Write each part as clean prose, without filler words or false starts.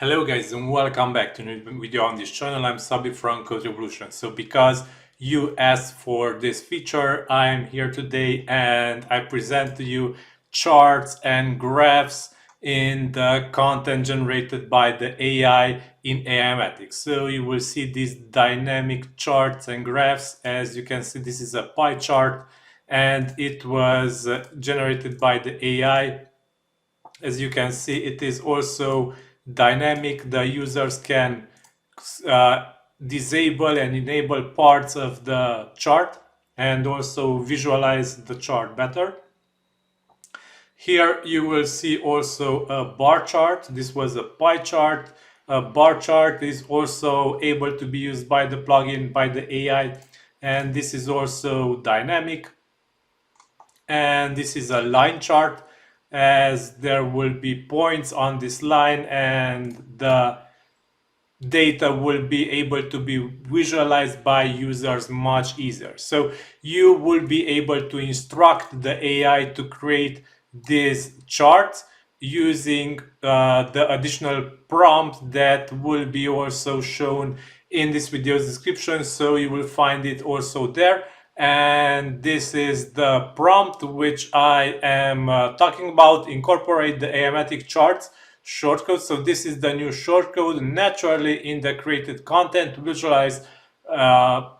Hello guys and welcome back to a new video on this channel. I'm Sabi from Code Revolution. So because you asked for this feature, I'm here today and I present to you charts and graphs in the content generated by the AI in Aimogen. So you will see these dynamic charts and graphs. As you can see, this is a pie chart and it was generated by the AI. As you can see, it is also dynamic. The users can disable and enable parts of the chart and also visualize the chart better. Here you will see also a bar chart. This was a pie chart. A bar chart is also able to be used by the plugin, by the AI, and this is also dynamic. And this is a line chart, as there will be points on this line and the data will be able to be visualized by users much easier. So you will be able to instruct the AI to create these charts using the additional prompt that will be also shown in this video's description. So you will find it also there. And this is the prompt which I am talking about. Incorporate the Aimogen charts shortcode. So this is the new shortcode. Naturally, in the created content, visualize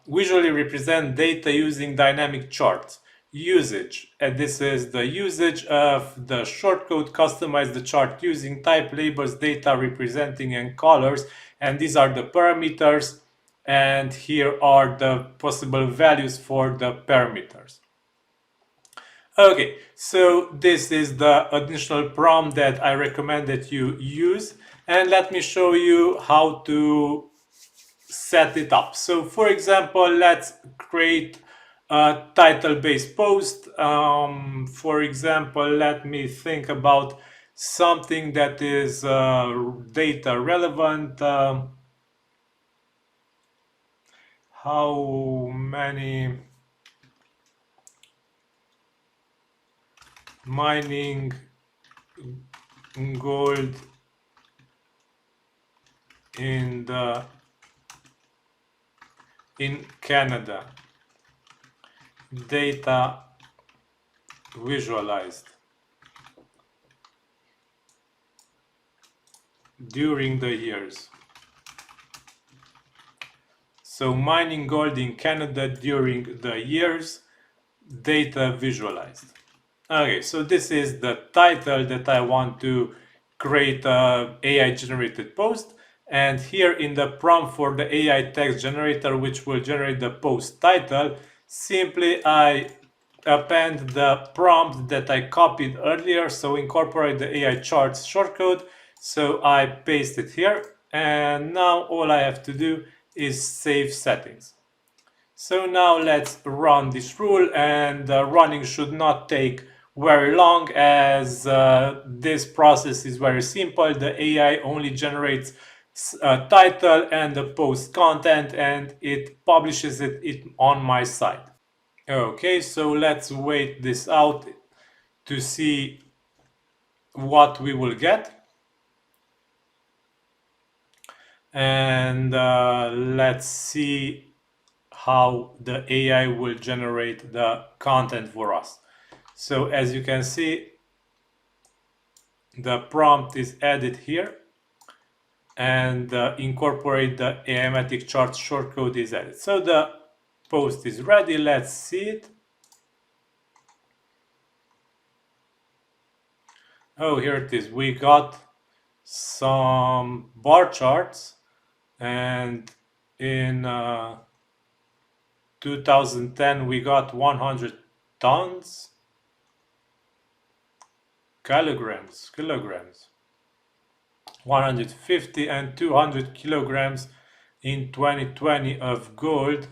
visually represent data using dynamic charts. Usage, and this is the usage of the shortcode. Customize the chart using type, labels, data representing, and colors. And these are the parameters. And here are the possible values for the parameters. Okay, so this is the additional prompt that I recommend that you use, and let me show you how to set it up. So for example, let's create a title-based post. For example, let me think about something that is data relevant. How many mining gold in Canada, data visualized during the years. So mining gold in Canada during the years, data visualized. Okay, so this is the title that I want to create a AI generated post. And here in the prompt for the AI text generator, which will generate the post title, simply I append the prompt that I copied earlier. So incorporate the AI charts shortcode. So I paste it here. And now all I have to do is save settings. So now let's run this rule, and running should not take very long, as this process is very simple. The AI only generates a title and the post content, and it publishes it on my site. Okay, so let's wait this out to see what we will get. And let's see how the AI will generate the content for us. So as you can see, the prompt is added here, and incorporate the Aimogen chart shortcode is added. So the post is ready. Let's see it. Oh, here it is. We got some bar charts, and in 2010 we got 100 tons, kilograms, 150 and 200 kilograms in 2020 of gold.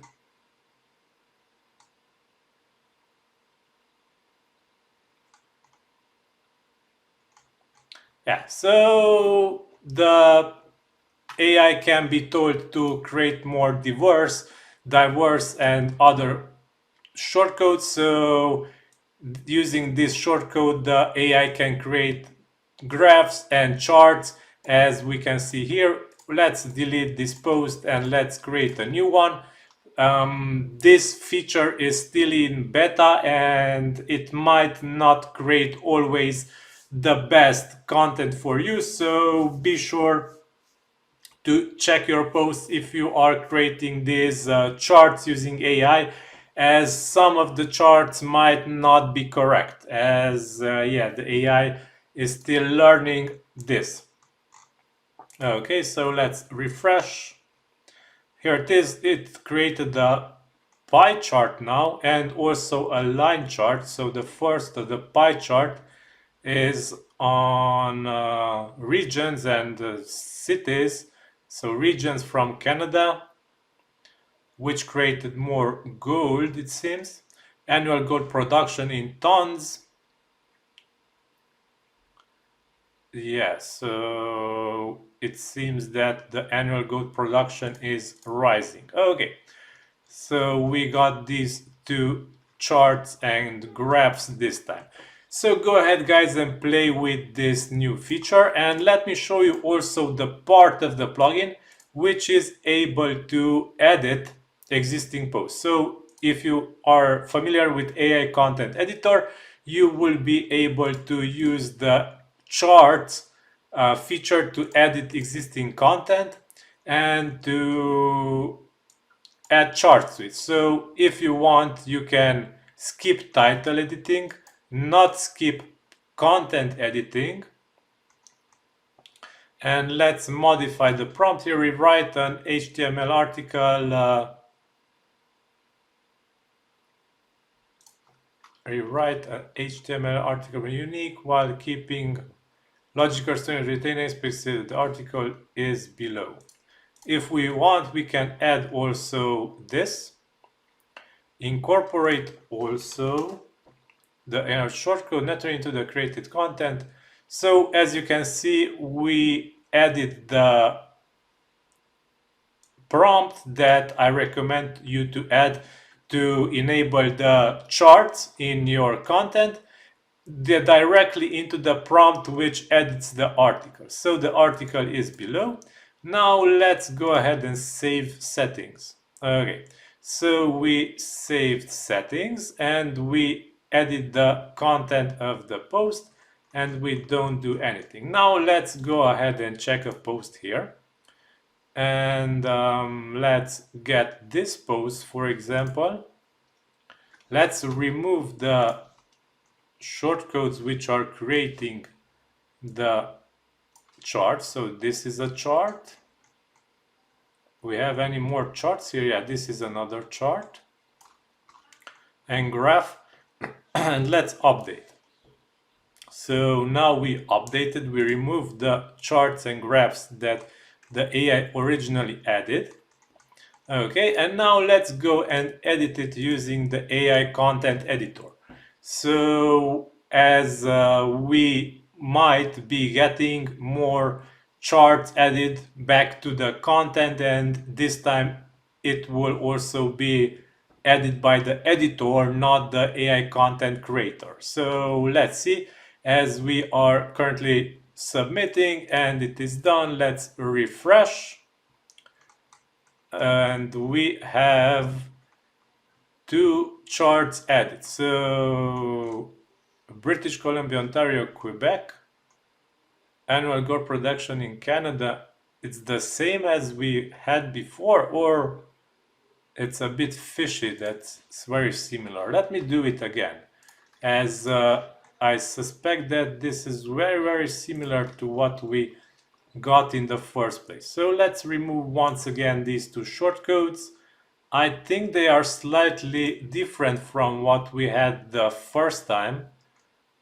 Yeah, so the AI can be told to create more diverse and other shortcodes. So using this shortcode, the AI can create graphs and charts as we can see here. Let's delete this post and let's create a new one. This feature is still in beta and it might not create always the best content for you, so be sure to check your posts if you are creating these charts using AI, as some of the charts might not be correct, as yeah, the AI is still learning this. Okay, so let's refresh. Here it is. It created the pie chart now and also a line chart. So the first, the pie chart, is on regions and cities. So regions from Canada, which created more gold, it seems. Annual gold production in tons. Yes, so it seems that the annual gold production is rising. Okay, so we got these two charts and graphs this time. So go ahead guys and play with this new feature, and let me show you also the part of the plugin which is able to edit existing posts. So if you are familiar with AI content editor, you will be able to use the charts feature to edit existing content and to add charts to it. So if you want, you can skip title editing, not skip content editing. And let's modify the prompt here. Rewrite an HTML article. Rewrite an HTML article unique while keeping logical string retaining specific. The article is below. If we want, we can add also this. Incorporate also the shortcode not into the created content. So as you can see, we added the prompt that I recommend you to add to enable the charts in your content directly into the prompt which edits the article. So the article is below. Now let's go ahead and save settings. Okay, so we saved settings and we edit the content of the post and we don't do anything. Now let's go ahead and check a post here. And let's get this post, for example. Let's remove the shortcodes which are creating the chart. So this is a chart. We have any more charts here? Yeah, this is another chart and graph. And let's update. So now we updated, we removed the charts and graphs that the AI originally added. Okay, and now let's go and edit it using the AI content editor. So as we might be getting more charts added back to the content, and this time it will also be added by the editor, not the AI content creator. So let's see, as we are currently submitting and it is done, let's refresh. And we have two charts added. So British Columbia, Ontario, Quebec, annual gold production in Canada. It's the same as we had before, or it's a bit fishy. That's very similar. Let me do it again, as I suspect that this is very similar to what we got in the first place. So let's remove once again these two shortcodes. I think they are slightly different from what we had the first time,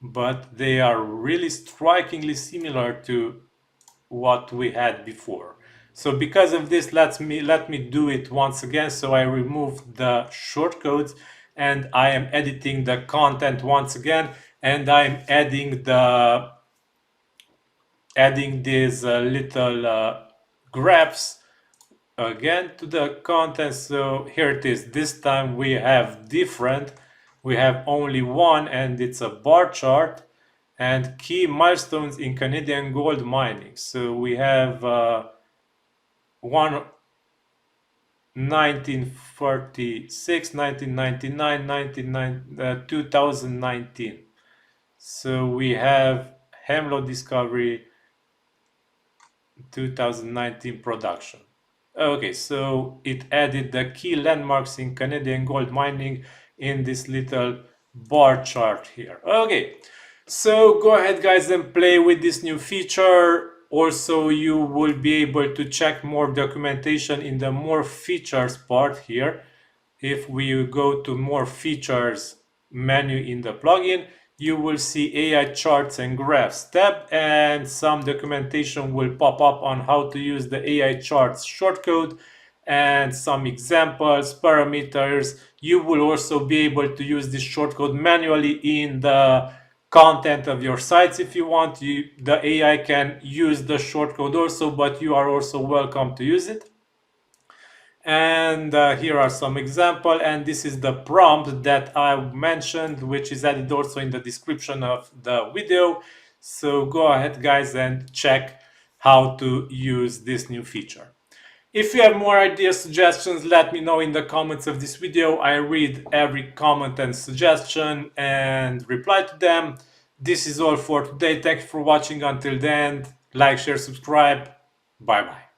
but they are really strikingly similar to what we had before. So because of this, let me do it once again. So I removed the shortcodes and I am editing the content once again, and I'm adding these little graphs again to the content. So here it is. This time we have different. We have only one and it's a bar chart, and key milestones in Canadian gold mining. So we have one 1946, 1999, 2019. So we have Hemlo discovery, 2019 production. Okay, so it added the key landmarks in Canadian gold mining in this little bar chart here. Okay, so go ahead guys and play with this new feature. Also, you will be able to check more documentation in the more features part here. If we go to more features menu in the plugin, you will see AI charts and graphs tab, and some documentation will pop up on how to use the AI charts shortcode and some examples, parameters. You will also be able to use this shortcode manually in the content of your sites if you want. The AI can use the shortcode also, but you are also welcome to use it. And here are some examples, and this is the prompt that I mentioned, which is added also in the description of the video. So go ahead guys and check how to use this new feature. If you have more ideas, suggestions, let me know in the comments of this video. I read every comment and suggestion and reply to them. This is all for today. Thank you for watching until the end. Like, share, subscribe. Bye bye.